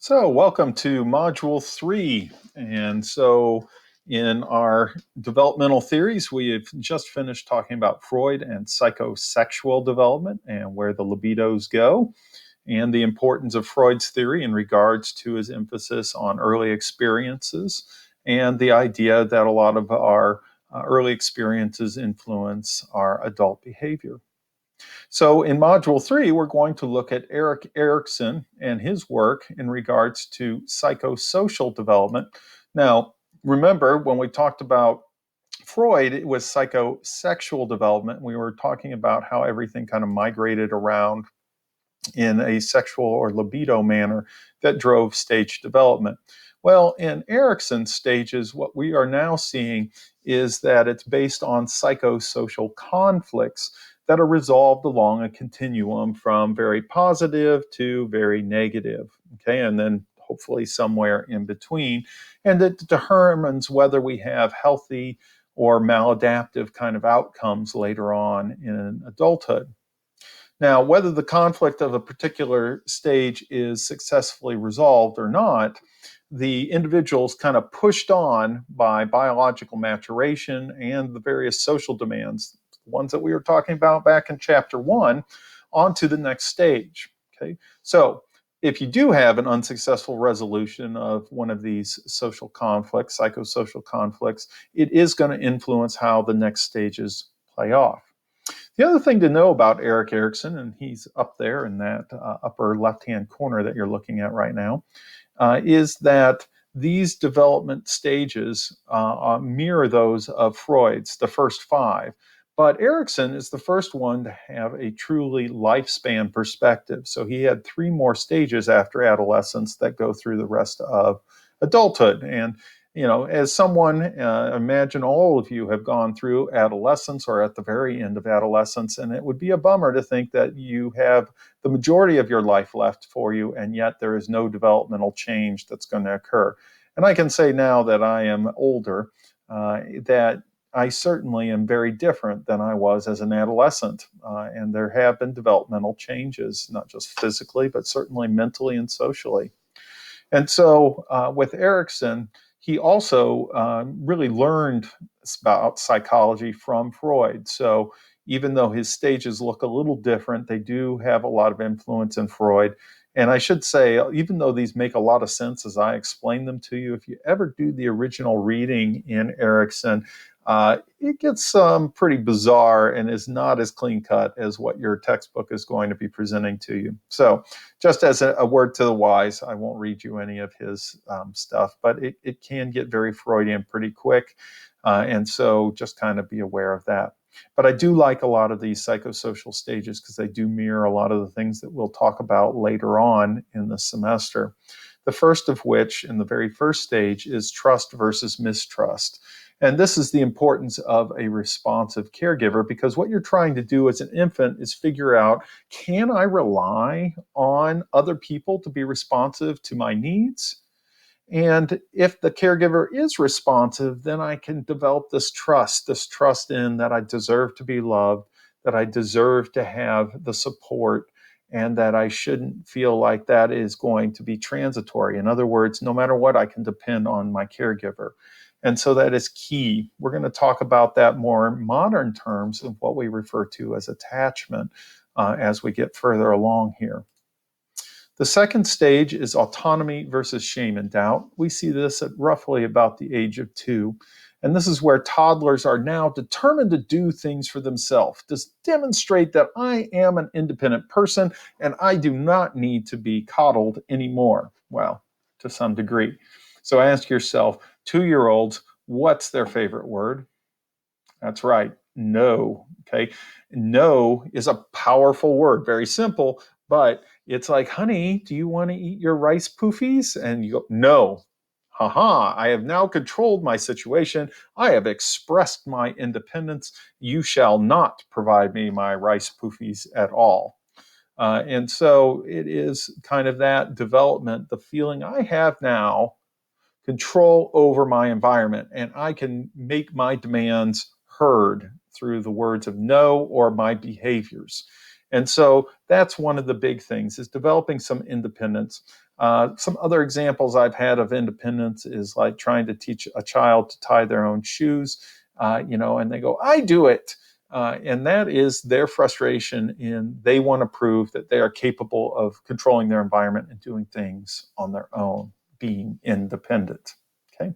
So, welcome to Module 3. And so, in our developmental theories, we have just finished talking about Freud and psychosexual development and where the libidos go, and the importance of Freud's theory in regards to his emphasis on early experiences and the idea that a lot of our early experiences influence our adult behavior. So in Module 3, we're going to look at Erik Erikson and his work in regards to psychosocial development. Now, remember when we talked about Freud, it was psychosexual development. We were talking about how everything kind of migrated around in a sexual or libido manner that drove stage development. Well, in Erikson's stages, what we are now seeing is that it's based on psychosocial conflicts that are resolved along a continuum from very positive to very negative, okay, and then hopefully somewhere in between. And it determines whether we have healthy or maladaptive kind of outcomes later on in adulthood. Now, whether the conflict of a particular stage is successfully resolved or not, the individual's kind of pushed on by biological maturation and the various social demands, the ones that we were talking about back in chapter 1, onto the next stage. Okay, so if you do have an unsuccessful resolution of one of these social conflicts, psychosocial conflicts, it is going to influence how the next stages play off. The other thing to know about Erik Erikson, and he's up there in that upper left-hand corner that you're looking at right now, is that these development stages mirror those of Freud's, the first 5. But Erikson is the first one to have a truly lifespan perspective. So he had 3 more stages after adolescence that go through the rest of adulthood. And as someone, imagine all of you have gone through adolescence or at the very end of adolescence, and it would be a bummer to think that you have the majority of your life left for you, and yet there is no developmental change that's going to occur. And I can say now that I am older, that I certainly am very different than I was as an adolescent. And there have been developmental changes, not just physically, but certainly mentally and socially. And so with Erikson, he also really learned about psychology from Freud. So even though his stages look a little different, they do have a lot of influence in Freud. And I should say, even though these make a lot of sense as I explain them to you, if you ever do the original reading in Erikson, it gets pretty bizarre and is not as clean cut as what your textbook is going to be presenting to you. So just as a word to the wise, I won't read you any of his stuff, but it can get very Freudian pretty quick. And so just kind of be aware of that. But I do like a lot of these psychosocial stages because they do mirror a lot of the things that we'll talk about later on in the semester. The first of which, in the very first stage, is trust versus mistrust. And this is the importance of a responsive caregiver, because what you're trying to do as an infant is figure out, can I rely on other people to be responsive to my needs? And if the caregiver is responsive, then I can develop this trust in that I deserve to be loved, that I deserve to have the support, and that I shouldn't feel like that is going to be transitory. In other words, no matter what, I can depend on my caregiver. And so that is key. We're going to talk about that more in modern terms of what we refer to as attachment as we get further along here. The second stage is autonomy versus shame and doubt. We see this at roughly about the age of 2. And this is where toddlers are now determined to do things for themselves, to demonstrate that I am an independent person and I do not need to be coddled anymore. Well, to some degree. So ask yourself, 2-year-olds, what's their favorite word? That's right, no. Okay. No is a powerful word, very simple, but it's like, honey, do you want to eat your rice poofies? And you go, no. Haha, I have now controlled my situation. I have expressed my independence. You shall not provide me my rice poofies at all. And so it is kind of that development, the feeling I have now control over my environment, and I can make my demands heard through the words of no or my behaviors. And so that's one of the big things, is developing some independence. Some other examples I've had of independence is like trying to teach a child to tie their own shoes, and they go, I do it. And that is their frustration in they want to prove that they are capable of controlling their environment and doing things on their own, being independent. Okay.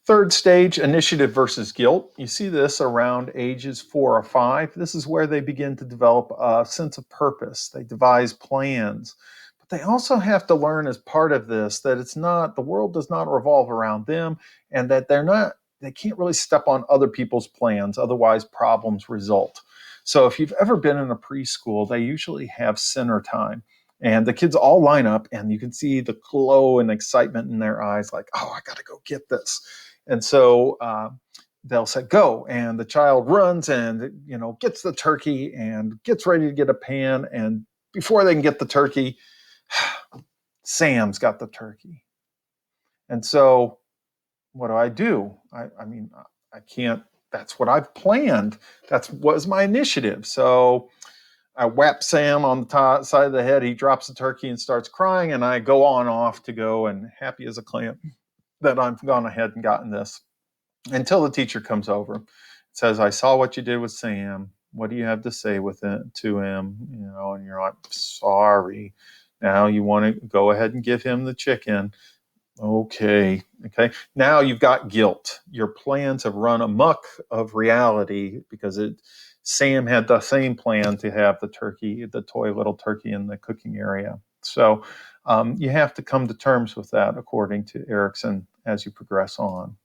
Third stage, initiative versus guilt. You see this around ages 4 or 5. This is where they begin to develop a sense of purpose. They devise plans. But they also have to learn as part of this that the world does not revolve around them, and that they can't really step on other people's plans, otherwise problems result. So if you've ever been in a preschool, they usually have center time. And the kids all line up, and you can see the glow and excitement in their eyes, like, oh, I got to go get this. And so they'll say, go. And the child runs and, gets the turkey and gets ready to get a pan. And before they can get the turkey, Sam's got the turkey. And so what do? I can't, that's what I've planned. That was my initiative. So I whap Sam on the side of the head. He drops the turkey and starts crying. And I go on off to go and happy as a clam that I've gone ahead and gotten this. Until the teacher comes over, it says, I saw what you did with Sam. What do you have to say to him? And you're like, sorry. Now you want to go ahead and give him the chicken. Okay. Now you've got guilt. Your plans have run amok of reality because Sam had the same plan to have the turkey, the toy little turkey in the cooking area. So you have to come to terms with that, according to Erickson, as you progress on.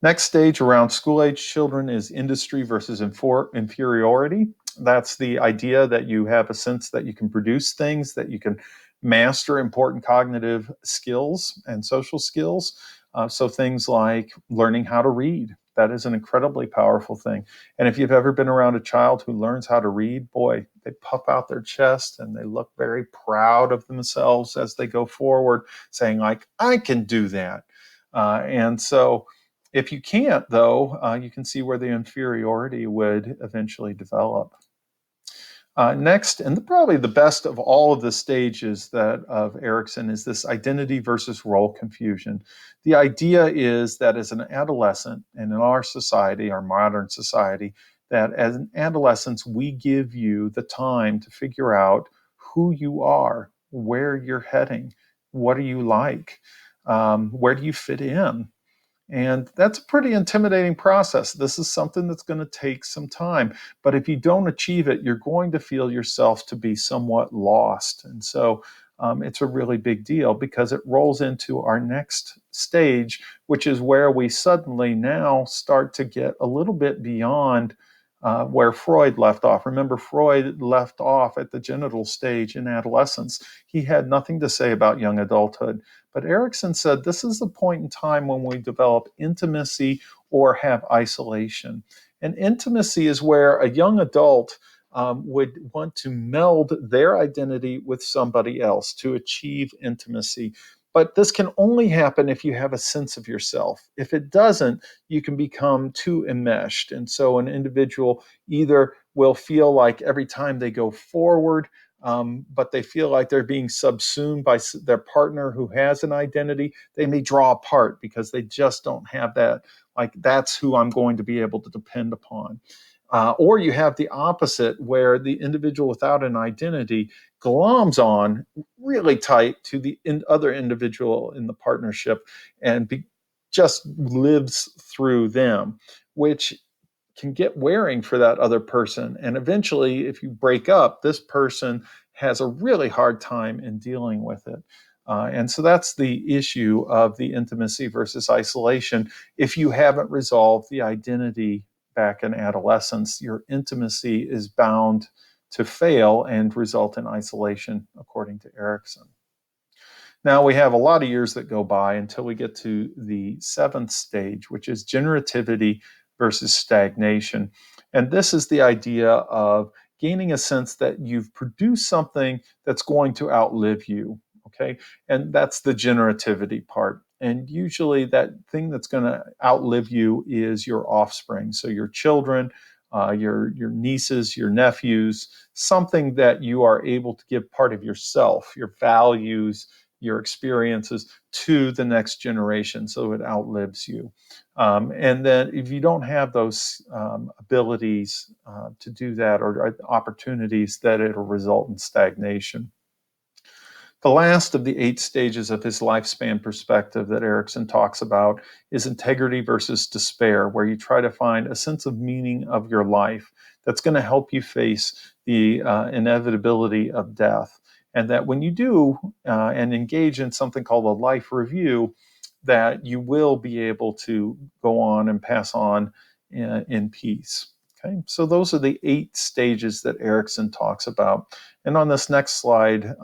Next stage around school-age children is industry versus inferiority. That's the idea that you have a sense that you can produce things, that you can master important cognitive skills and social skills. So things like learning how to read. That is an incredibly powerful thing. And if you've ever been around a child who learns how to read, boy, they puff out their chest and they look very proud of themselves as they go forward, saying like, I can do that. And so if you can't, though, you can see where the inferiority would eventually develop. Next, and probably the best of all of the stages of Erickson, is this identity versus role confusion. The idea is that as an adolescent, and in our society, our modern society, that as an adolescent, we give you the time to figure out who you are, where you're heading, what are you like, where do you fit in? And that's a pretty intimidating process. This is something that's going to take some time. But if you don't achieve it, you're going to feel yourself to be somewhat lost. And so it's a really big deal because it rolls into our next stage, which is where we suddenly now start to get a little bit beyond where Freud left off. Remember, Freud left off at the genital stage in adolescence. He had nothing to say about young adulthood. But Erickson said this is the point in time when we develop intimacy or have isolation. And intimacy is where a young adult would want to meld their identity with somebody else to achieve intimacy. But this can only happen if you have a sense of yourself. If it doesn't, you can become too enmeshed. And so an individual either will feel like every time they go forward, but they feel like they're being subsumed by their partner who has an identity, they may draw apart because they just don't have that, like, that's who I'm going to be able to depend upon. Or you have the opposite, where the individual without an identity gloms on really tight to the other individual in the partnership and just lives through them, which can get wearing for that other person. And eventually, if you break up, this person has a really hard time in dealing with it. And so that's the issue of the intimacy versus isolation. If you haven't resolved the identity back in adolescence, your intimacy is bound to fail and result in isolation, according to Erickson. Now we have a lot of years that go by until we get to the 7th stage, which is generativity versus stagnation. And this is the idea of gaining a sense that you've produced something that's going to outlive you, okay? And that's the generativity part. And usually that thing that's going to outlive you is your offspring. So your children, your nieces, your nephews, something that you are able to give part of yourself, your values, your experiences to the next generation so it outlives you. And then if you don't have those abilities to do that or opportunities, that it'll result in stagnation. The last of the 8 stages of his lifespan perspective that Erickson talks about is integrity versus despair, where you try to find a sense of meaning of your life that's going to help you face the inevitability of death. And that when you do and engage in something called a life review, that you will be able to go on and pass on in peace. Okay, so those are the 8 stages that Erickson talks about. And on this next slide,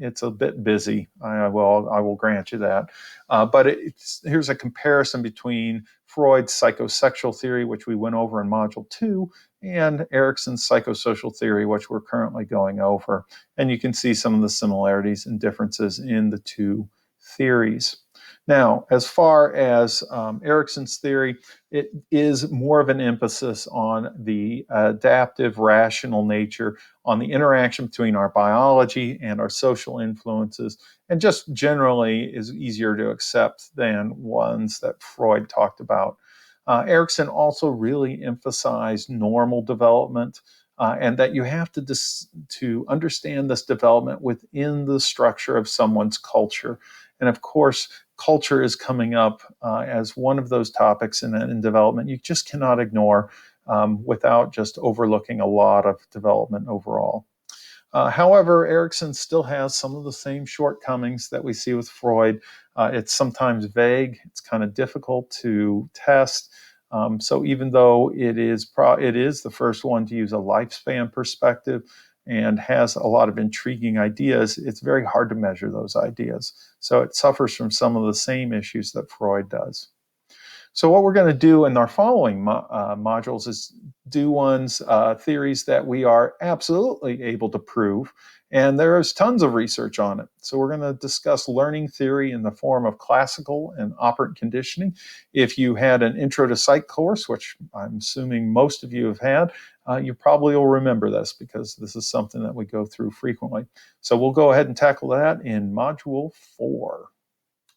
it's a bit busy. I will grant you that. But here's a comparison between Freud's psychosexual theory, which we went over in Module 2, and Erickson's psychosocial theory, which we're currently going over. And you can see some of the similarities and differences in the two theories. Now, as far as Erickson's theory, it is more of an emphasis on the adaptive, rational nature, on the interaction between our biology and our social influences, and just generally is easier to accept than ones that Freud talked about. Erickson also really emphasized normal development, and that you have to understand this development within the structure of someone's culture. And of course, culture is coming up as one of those topics in development you just cannot ignore without just overlooking a lot of development overall. However, Erickson still has some of the same shortcomings that we see with Freud. It's sometimes vague, it's kind of difficult to test. So even though it is the first one to use a lifespan perspective and has a lot of intriguing ideas, it's very hard to measure those ideas. So it suffers from some of the same issues that Freud does. So what we're going to do in our following modules is do theories that we are absolutely able to prove, and there is tons of research on it. So we're going to discuss learning theory in the form of classical and operant conditioning. If you had an Intro to Psych course, which I'm assuming most of you have had, you probably will remember this because this is something that we go through frequently. So we'll go ahead and tackle that in Module 4.